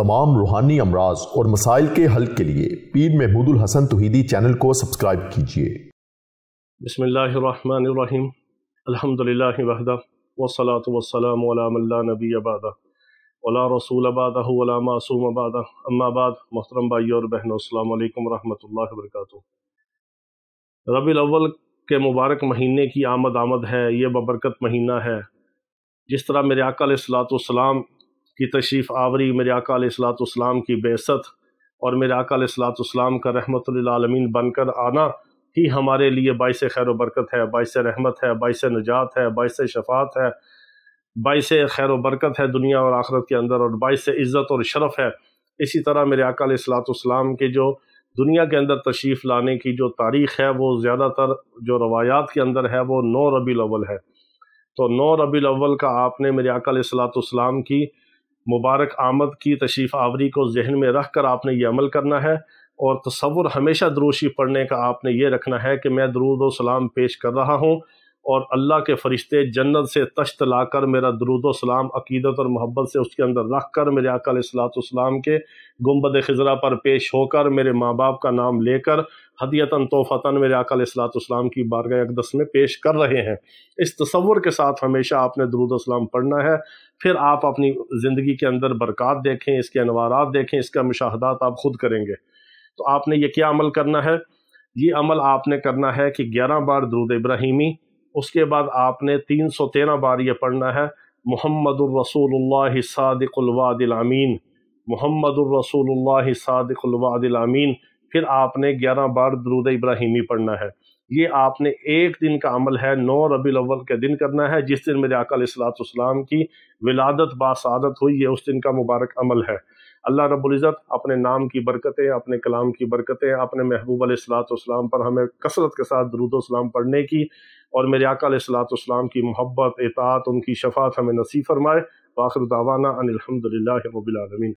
तमाम रूहानी अमराज और मसाइल के हल के लिए पीर महमूद उल हसन तौहीदी चैनल को सब्सक्राइब कीजिए। बिस्मिल्लाहिर्रहमानिर्रहीम अल्हम्दुलिल्लाहि वहदा वस्सलातु वस्सलामु अला मन ला नबिय्य बअदा वला रसूल बअदहु वला मासूम बअदा अम्मा बाद। मोहतरम भाइयों और बहनों, अस्सलामु अलैकुम रहमतुल्लाहि व बरकातुहू। रबीउल अव्वल के मुबारक महीने की आमद है। ये बबरकत महीना है। जिस तरह मेरे आका अलैहिस्सलाम की तशरीफ़ आवरी, मेरे आका अलैहिस्सलाम की बेअसत और मेरे आका अलैहिस्सलाम का रहमतुल लिल आलमीन बनकर आना ही हमारे लिए बाइस खैर व बरकत है, बाइस रहमत है, बाइस नजात है, बाइस शफात है, बाइस खैर व बरकत है दुनिया और आखिरत के अंदर, और बाइस इज़्ज़त और शरफ है। इसी तरह मेरे आका अलैहिस्सलाम के जो दुनिया के अंदर तशरीफ़ लाने की जो तारीख़ है, वो ज़्यादातर जो रवायात के अंदर है वो 9 रबीउल अव्वल है। तो 9 रबीउल अव्वल का आपने मेरे आका अलैहिस्सलाम की मुबारक आमद की तशरीफ़ आवरी को जहन में रख कर आपने ये अमल करना है। और तसव्वुर हमेशा दुरूद शरीफ पढ़ने का आपने ये रखना है कि मैं दुरूद व सलाम पेश कर रहा हूँ और अल्लाह के फ़रिश्ते जन्नत से तश्त लाकर मेरा दुरूद व सलाम अक़ीदत और मोहब्बत से उसके अंदर रख कर मेरे आका अलैहिस्सलाम के गुंबद खिज़रा पर पेश होकर मेरे माँ बाप का नाम लेकर हदियतन तोहफ़तन मेरे आका अलैहिस्सलाम की बारगाह अक़दस में पेश कर रहे हैं। इस तसव्वुर के साथ हमेशा आपने दुरूद व सलाम पढ़ना है। फिर आप अपनी ज़िंदगी के अंदर बरक़ात देखें, इसके अनवारात देखें, इसका मुशाहदात आप ख़ुद करेंगे। तो आपने ये क्या अमल करना है? ये अमल आपने करना है कि 11 बार दुरूद इब्राहीमी, उसके बाद आपने 313 बार ये पढ़ना है मुहम्मदुर रसूलुल्लाह सादिकुल वादिल अमीन, मुहम्मदुर रसूलुल्लाह सादिकुल वादिल अमीन। फिर आपने 11 बार दुरूद इब्राहीमी पढ़ना है। ये आपने एक दिन का अमल है, 9 रबीउल अव्वल के दिन करना है, जिस दिन मेरे आका अलैहिस्सलाम की विलादत बासादत हुई है, उस दिन का मुबारक अमल है। अल्लाह रब्बुल इज़्ज़त अपने नाम की बरकतें, अपने कलाम की बरकतें, अपने महबूब अलैहिस्सलाम पर हमें कसरत के साथ दुरूद व सलाम पढ़ने की और मेरे आका अलैहिस्सलाम की मोहब्बत, इताअत, उनकी शफ़ाअत हमें नसीब फरमाए। व आखिर दावाना अनिल हम्दुलिल्लाहि रब्बिल आलमीन।